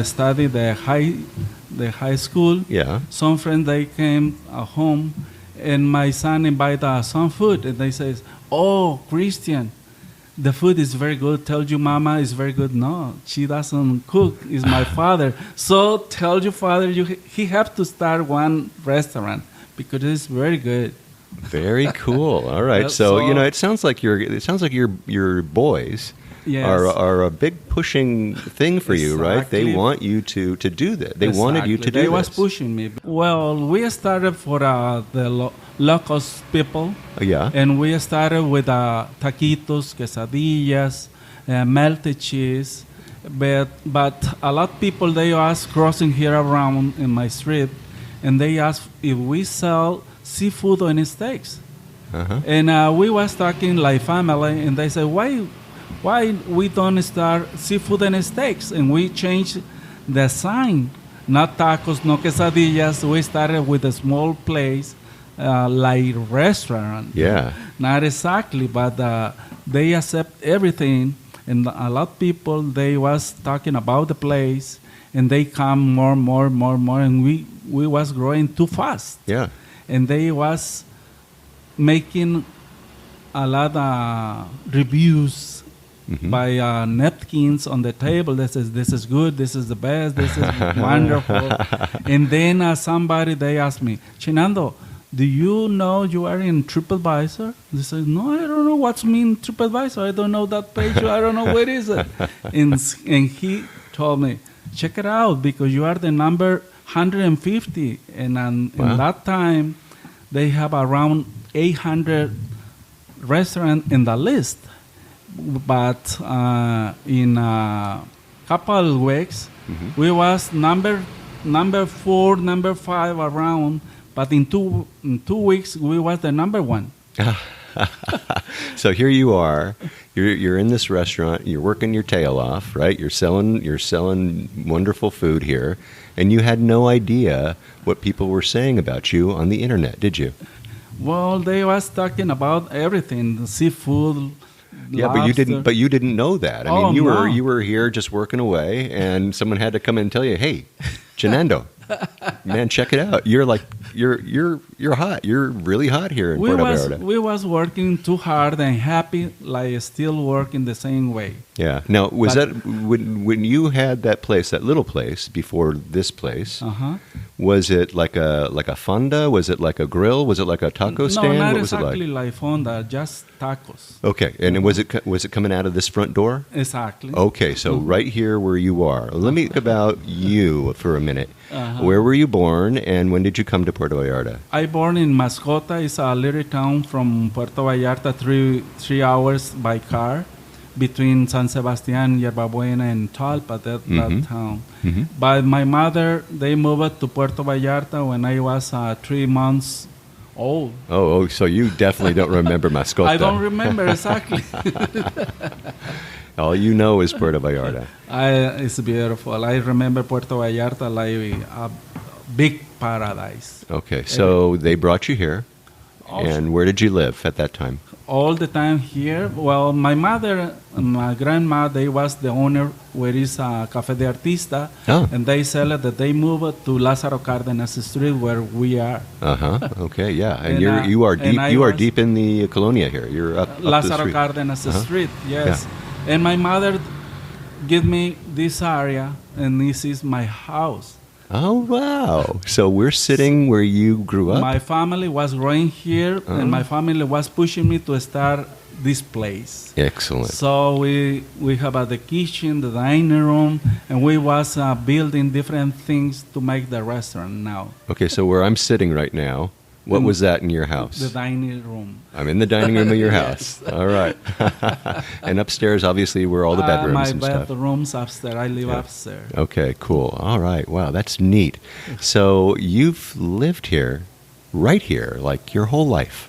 study the high school. Yeah. Some friends they came home, and my son invited some food, and they says, "Oh, Christian, the food is very good. Tell your mama it's very good." No, she doesn't cook. It's my father. So tell your father he have to start one restaurant because it's very good. Very cool. All right. Yep, So so- it sounds like your boys Yes. are a big pushing thing for you, right? They Exactly. want you to do that. They wanted you to do They was this. pushing me. Well, we started for the local people. Yeah. And we started with taquitos, quesadillas, melted cheese. But a lot of people, they ask crossing here around in my street, and they ask if we sell seafood and steaks. Uh-huh. And we was talking like family, and they said, why we don't start seafood and steaks? And we changed the sign, not tacos, no quesadillas. We started with a small place, like restaurant. Yeah. Not exactly, but they accept everything. And a lot of people, they was talking about the place, and they come more, and we was growing too fast. Yeah. And they was making a lot of reviews by napkins on the table. This is good, this is the best, this is wonderful. And then somebody, they asked me, Chenando, do you know you are in TripAdvisor? They said, no, I don't know what's mean TripAdvisor. I don't know that page. I don't know where is it. And he told me, check it out because you are the number 150. And in that time, they have around 800 restaurants in the list. But in a couple of weeks, we was number 4, number 5 around. But in two weeks, we was the number 1. So here you are. You're in this restaurant. You're working your tail off, right? You're selling wonderful food here, and you had no idea what people were saying about you on the internet, did you? Well, they was talking about everything, the seafood. Yeah, lobster. but you didn't know that. I mean, no. you were here just working away, and someone had to come in and tell you, "Hey, Chenando, man, check it out. You're hot. You're really hot here in Puerto Vallarta." We was working too hard and happy, like still working the same way. Yeah. Now, was that when you had that place, that little place before this place? Was it like a fonda? Was it like a grill? Was it like a taco stand? No, not What was it exactly like? like fonda, just tacos. Okay. And was it coming out of this front door? Exactly. Okay, so right here where you are. Let me talk about you for a minute. Where were you born, and when did you come to Puerto Vallarta? I born in Mascota. It's a little town from Puerto Vallarta, 3 hours by car, between San Sebastián, Yerba Buena, and Talpa, that town. But my mother, they moved to Puerto Vallarta when I was 3 months old. Oh, so you definitely don't remember Mascota. I don't remember exactly. All you know is Puerto Vallarta. It's beautiful. I remember Puerto Vallarta like a big paradise. Okay, so they brought you here. Also, And where did you live at that time? all the time here. Well, my mother and my grandma, they was the owner where is Café de Artista, and they sell it that they moved to Lázaro Cárdenas Street where we are. Okay, yeah. And, And, you are and deep. I You are was- deep in the Colonia here. You're up the Lázaro street. Cárdenas Street, yes. And my mother give me this area, and this is my house. Oh wow! So we're sitting where you grew up. My family was growing here, and my family was pushing me to start this place. Excellent. So we have the kitchen, the dining room, and we was building different things to make the restaurant now. Okay, so where I'm sitting right now, what was that in your house? The dining room. I'm in the dining room of your house. All right. And upstairs, obviously, were all the bedrooms my and stuff. bedrooms upstairs. I live upstairs. Okay, cool. All right. Wow, that's neat. So you've lived here, right here, like your whole life.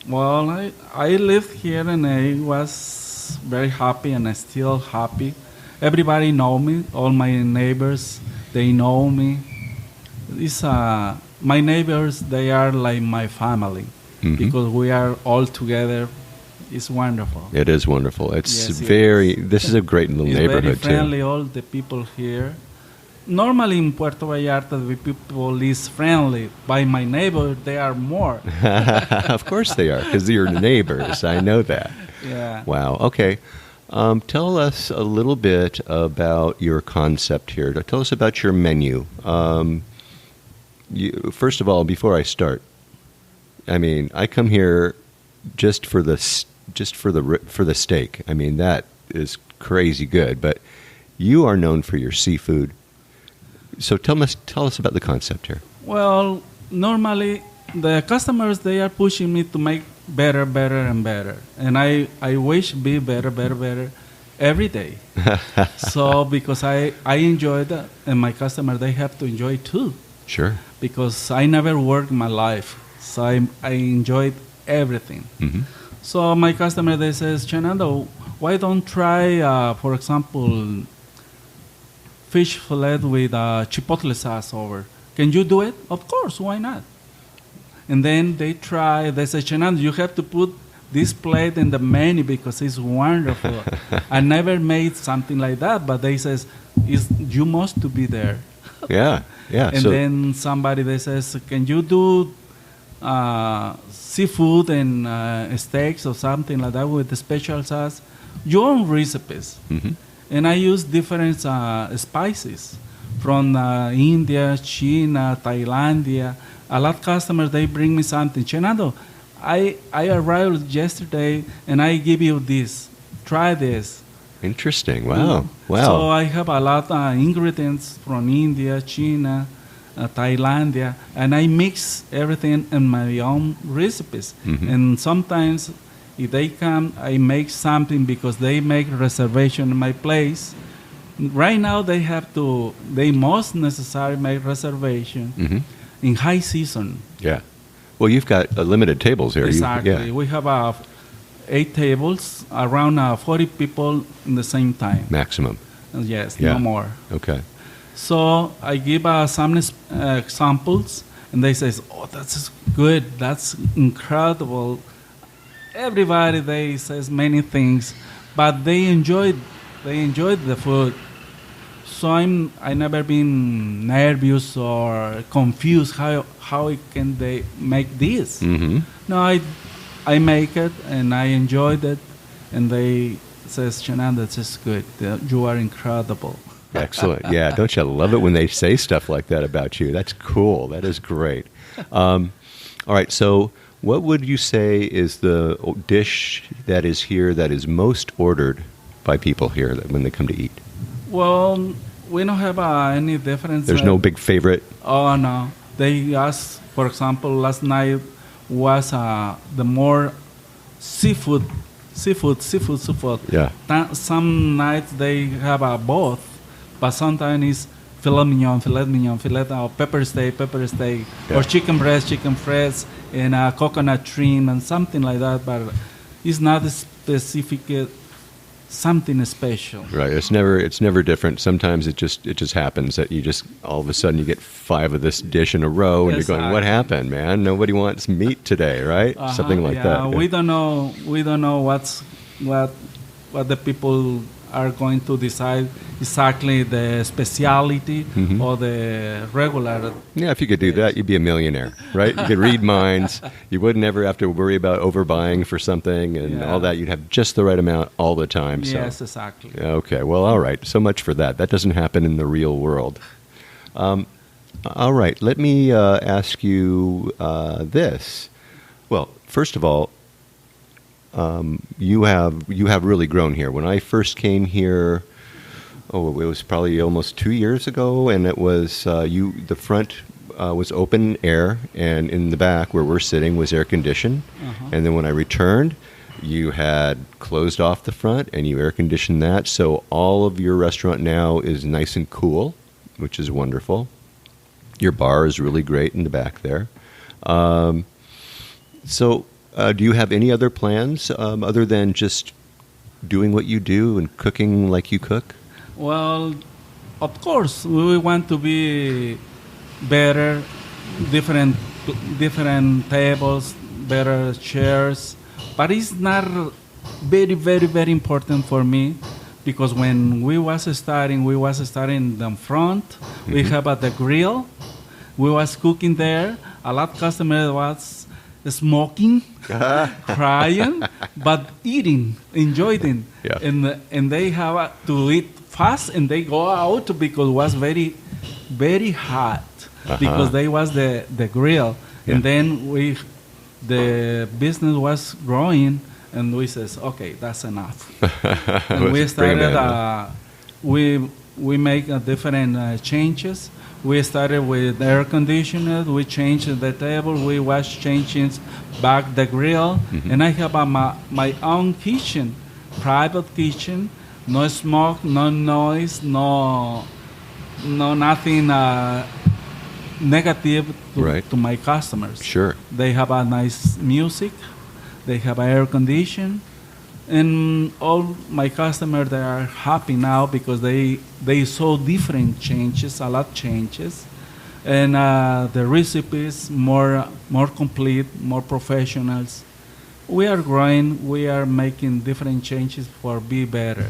Well, I lived here and I was very happy and I'm still happy. Everybody know me. All my neighbors, they know me. It's my neighbors, they are like my family because we are all together. It's wonderful. It is wonderful. It's Yes, this is a great little It's neighborhood, very friendly, all the people here. Normally in Puerto Vallarta, the people is friendly. By my neighbor, they are more. too. Of course they are, because you're neighbors. I know that. Yeah. Wow. Okay. Tell us a little bit about your concept here. Tell us about your menu. First of all, before I start, I mean, I come here just for the steak. I mean, that is crazy good. But you are known for your seafood. So tell us about the concept here. Well, normally the customers, they are pushing me to make better, and better. And I wish be better every day. So because I enjoy that, and my customer, they have to enjoy too. Sure. Because I never worked my life, so I enjoyed everything. So my customer, they says, Chenando, why don't try, for example, fish fillet with chipotle sauce over? Can you do it? Of course, why not? And then they try, they say, Chenando, you have to put this plate in the menu because it's wonderful. I never made something like that, but they says, you must to be there. Yeah. And then somebody, they says, can you do seafood and steaks or something like that with the special sauce? Your own recipes. And I use different spices from India, China, Thailandia. A lot of customers, they bring me something. Chenando, I arrived yesterday and I give you this. Try this. Interesting. Wow. So I have a lot of ingredients from India, China, Thailandia, and I mix everything in my own recipes. And sometimes if they come, I make something because they make reservation in my place. Right now they most necessary make reservation in high season. Yeah. Well, you've got limited tables here. Exactly. We have 8 tables, around 40 people in the same time. Maximum. Yes, Yeah. no more. Okay. So I give some examples, and they say, "Oh, that's good. That's incredible." Everybody they says many things, but they enjoyed the food. So I never been nervous or confused. How can they make this? No, I make it and I enjoyed it, and they says, Chenando, this is good. You are incredible. Excellent. Yeah, don't you love it when they say stuff like that about you? That's cool. That is great. All right, so what would you say is the dish that is here that is most ordered by people here when they come to eat? Well, we don't have any difference. There's no big favorite? Oh, no. They asked, for example, last night was the more seafood. Yeah. Some nights they have both, but sometimes it's filet mignon, pepper steak, Yeah. or chicken breast, and coconut shrimp and something like that. But it's not specific something special. Right. It's never different. Sometimes it just happens that you just all of a sudden you get 5 of this dish in a row, and you're going, "What happened, man? Nobody wants meat today, right?" Something like that. Yeah. We don't know what the people are going to decide exactly the speciality or the regular. Yeah, if you could do that, you'd be a millionaire, right? You could read minds. You wouldn't ever have to worry about overbuying for something and all that. You'd have just the right amount all the time. Yes, so. exactly. Okay, well, all right. So much for that. That doesn't happen in the real world. All right, let me ask you this. Well, first of all, you have really grown here. When I first came here, it was probably almost 2 years ago, and it was the front was open air, and in the back where we're sitting was air conditioned. And then when I returned, you had closed off the front and you air conditioned that, so all of your restaurant now is nice and cool, which is wonderful. Your bar is really great in the back there. So do you have any other plans other than just doing what you do and cooking like you cook? Well, of course, we want to be better, different tables, better chairs, but it's not very, very, very important for me, because when we was starting in the front. We have the grill. We was cooking there. A lot of customers was smoking, crying, but eating, enjoying. Yeah. And they have to eat fast, and they go out because it was very, very hot, because they was the grill. Yeah. And then the business was growing, and we says, okay, that's enough. And we started, we make different changes. We started with air conditioner. We changed the table. We was changing back the grill. And I have my own kitchen, private kitchen. No smoke, no noise, no nothing negative to my customers. Sure. They have a nice music. They have air condition. And all my customers, they are happy now because they saw different changes, a lot changes, and the recipes more complete, more professionals. We are growing. We are making different changes for be better.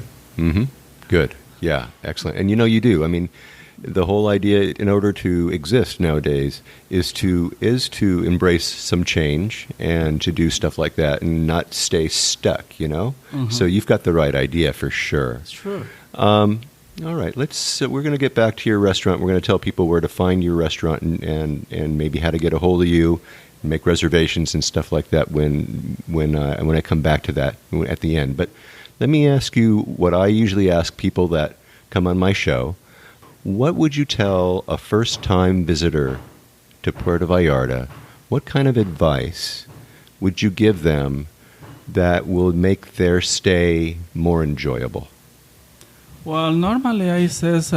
Good. Yeah. Excellent. And you do. I mean, the whole idea, in order to exist nowadays, is to embrace some change and to do stuff like that and not stay stuck. So you've got the right idea for sure. Sure. All right. We're going to get back to your restaurant. We're going to tell people where to find your restaurant and maybe how to get a hold of you, make reservations and stuff like that when I come back to that at the end. But let me ask you what I usually ask people that come on my show. What would you tell a first-time visitor to Puerto Vallarta? What kind of advice would you give them that will make their stay more enjoyable? Well, normally I says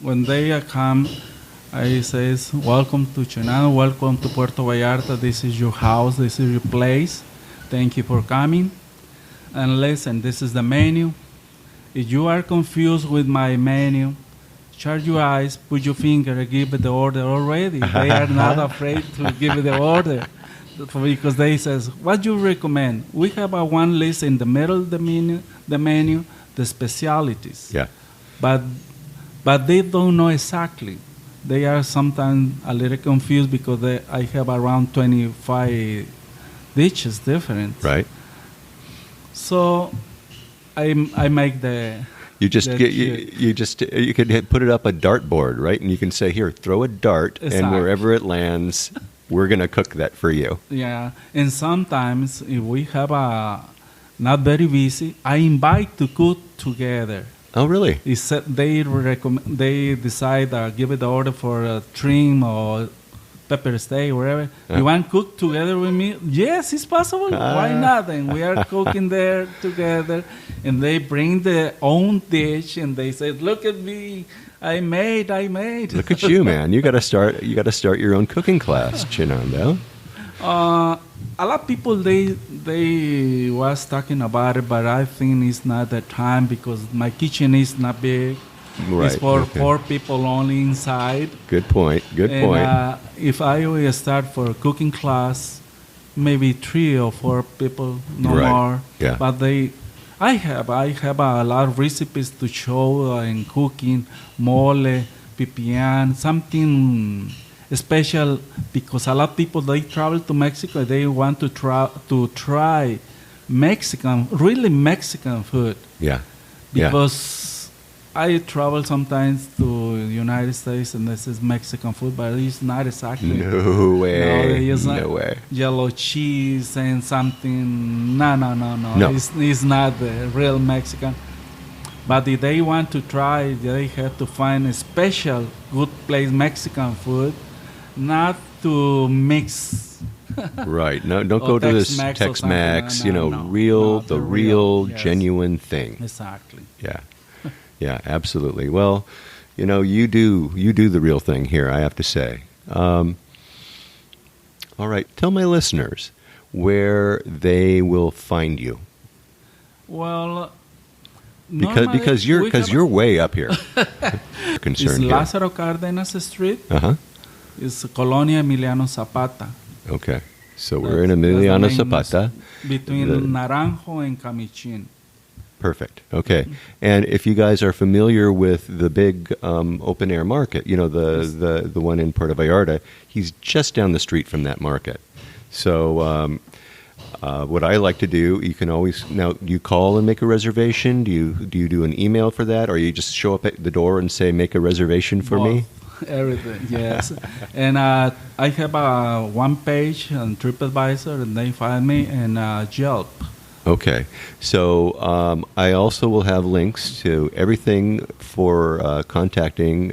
when they come, I says, welcome to Chenando, welcome to Puerto Vallarta. This is your house, this is your place. Thank you for coming. And listen, this is the menu. If you are confused with my menu, shut your eyes, put your finger, and give it the order already. They are not afraid to give it the order because they says, what do you recommend? We have one list in the middle of the menu, the specialties. Yeah. But they don't know exactly. They are sometimes a little confused because I have around 25 dishes different. Right. So I make the... You could put it up a dartboard, right? And you can say, here, throw a dart, and wherever it lands, we're going to cook that for you. Yeah, and sometimes if we have not very busy, I invite to cook together. Oh, really? They decide give it the order for a trim or pepper steak, whatever. You want to cook together with me? Yes, it's possible. Why not? And we are cooking there together. And they bring their own dish, and they say, "Look at me, I made." Look at you, man! You got to start your own cooking class, Chenando. a lot of people they was talking about it, but I think it's not the time because my kitchen is not big. Right. It's for okay. 4 people only inside. Good point. Good And, point. if I will start for a cooking class, maybe 3 or 4 people, no Right. more. Yeah. But I have a lot of recipes to show in cooking, mole, pipián, something special because a lot of people they travel to Mexico. They want to try Mexican, really Mexican food. Yeah. Because I travel sometimes to the United States and this is Mexican food, but it's not exactly. No way. it's No not way. Yellow cheese and something. No. No. It's not the real Mexican. But if they want to try, they have to find a special, good place Mexican food, not to mix. Right. No, don't Or go to this Tex-Mex or Tex-Mex, something. No, no, the the real, real, yes. genuine thing. Exactly. Yeah. Yeah, absolutely. Well, you do the real thing here, I have to say. All right. Tell my listeners where they will find you. Well, Because you're way up here. It's Concerned here. Lázaro Cárdenas Street. Uh-huh. It's Colonia Emiliano Zapata. Okay. So we're in That's the Emiliano main Zapata. Between The- Naranjo and Camichin. Perfect. Okay. And if you guys are familiar with the big open air market, the one in Puerto Vallarta, he's just down the street from that market. So what I like to do, you can always now you call and make a reservation. Do you do an email for that, or you just show up at the door and say make a reservation for me? Everything, yes. And I have one page on TripAdvisor, and they find me, and Yelp. Okay. So I also will have links to everything for contacting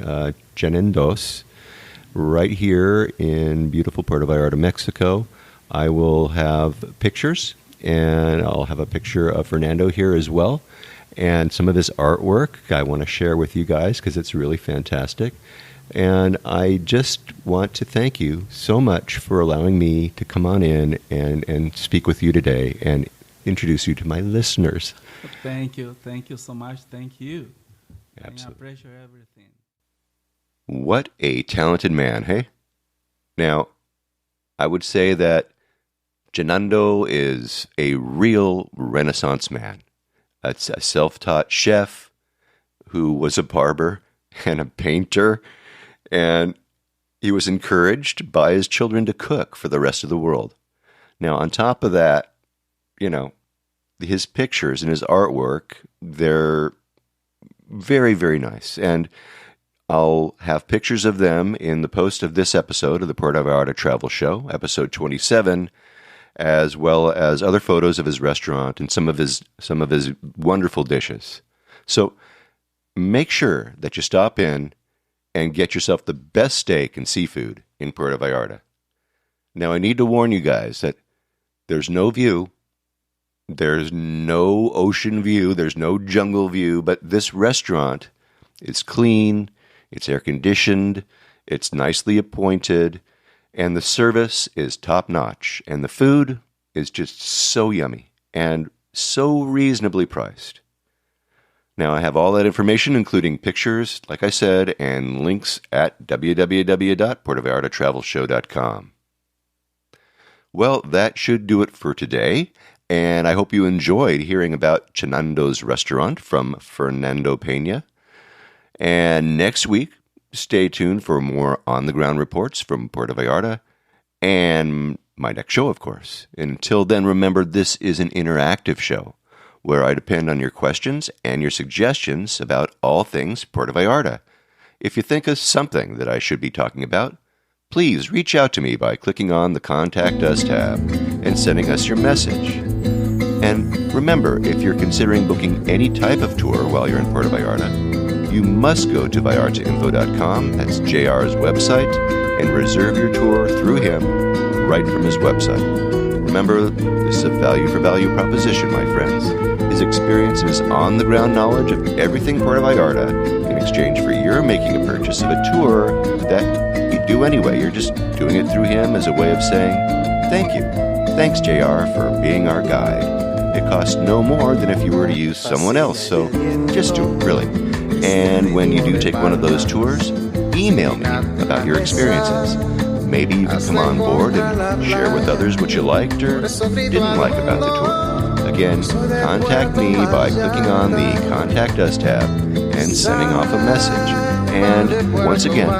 Chenandos right here in beautiful Puerto Vallarta, Mexico. I will have pictures, and I'll have a picture of Fernando here as well, and some of his artwork I want to share with you guys because it's really fantastic. And I just want to thank you so much for allowing me to come on in and speak with you today and introduce you to my listeners. Thank you so much. Thank you. Absolutely. I appreciate everything. What a talented man, hey? Now, I would say that Chenando is a real Renaissance man. That's a self-taught chef who was a barber and a painter, and he was encouraged by his children to cook for the rest of the world. Now, on top of that, his pictures and his artwork, they're very, very nice. And I'll have pictures of them in the post of this episode of the Puerto Vallarta Travel Show, episode 27, as well as other photos of his restaurant and some of his wonderful dishes. So make sure that you stop in and get yourself the best steak and seafood in Puerto Vallarta. Now, I need to warn you guys that there's no view, there's no ocean view, there's no jungle view, but this restaurant is clean, it's air-conditioned, it's nicely appointed, and the service is top-notch, and the food is just so yummy and so reasonably priced. Now, I have all that information, including pictures, like I said, and links at www.puertovallartatravelshow.com. Well, that should do it for today, and I hope you enjoyed hearing about Chenando's restaurant from Fernando Pena. And next week, stay tuned for more on-the-ground reports from Puerto Vallarta and my next show, of course. And until then, remember, this is an interactive show where I depend on your questions and your suggestions about all things Puerto Vallarta. If you think of something that I should be talking about, please reach out to me by clicking on the Contact Us tab and sending us your message. And remember, if you're considering booking any type of tour while you're in Puerto Vallarta, you must go to vallartainfo.com, that's JR's website, and reserve your tour through him right from his website. Remember, this is a value-for-value proposition, my friends. His experience and his on-the-ground knowledge of everything Puerto Vallarta in exchange for your making a purchase of a tour that you do anyway. You're just doing it through him as a way of saying, thank you. Thanks, JR, for being our guide. It costs no more than if you were to use someone else, so just do it, really. And when you do take one of those tours, email me about your experiences. Maybe you can come on board and share with others what you liked or didn't like about the tour. Again, contact me by clicking on the Contact Us tab and sending off a message. And once again,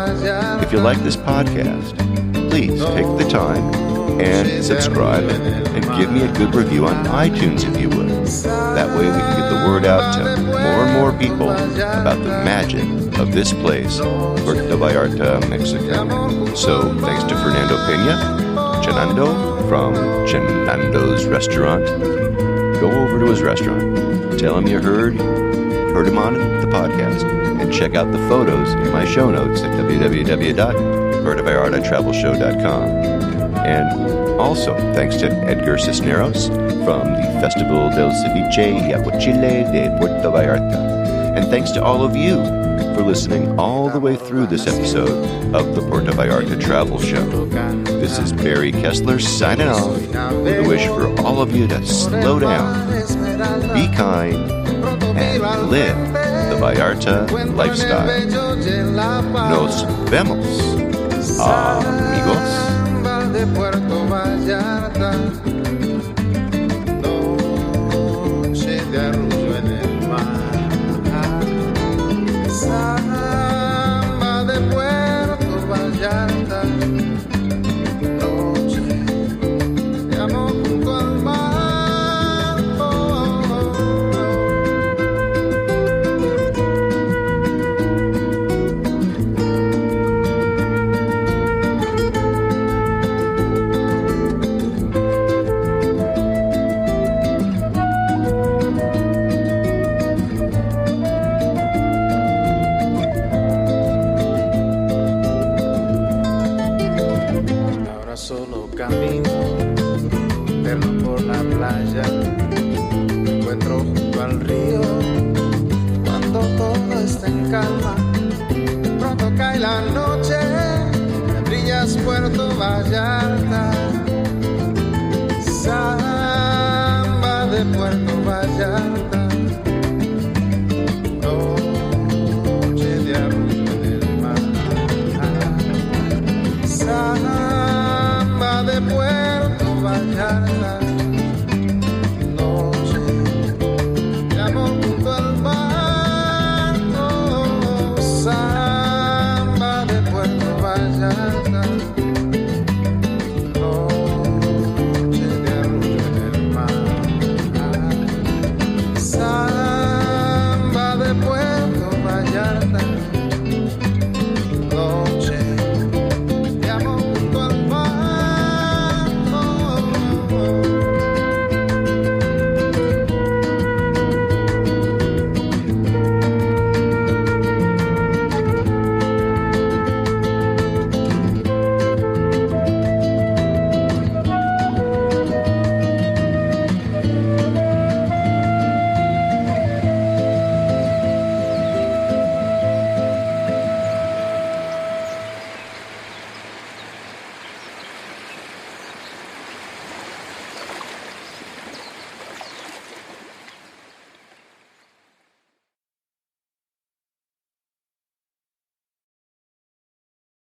if you like this podcast, please take the time and subscribe and give me a good review on iTunes if you would. That way we can get the word out to more and more people about the magic of this place, Puerto Vallarta, Mexico. So thanks to Fernando Pena, Chenando from Chenando's restaurant. Go over to his restaurant, tell him you heard him on the podcast, and check out the photos in my show notes at www.puertovallartatravelshow.com. And also, thanks to Edgar Cisneros from the Festival del Ceviche y Aguachile de Puerto Vallarta. And thanks to all of you for listening all the way through this episode of the Puerto Vallarta Travel Show. This is Barry Kessler signing off with a wish for all of you to slow down, be kind, and live the Vallarta lifestyle. Nos vemos, amigos. De Puerto Vallarta, noche de arrullo en el mar, samba de Puerto Vallarta, noche de amor junto al mar. Solo camino eterno por la playa, me encuentro junto al río cuando todo está en calma. Pronto cae la noche, me brillas Puerto Vallarta.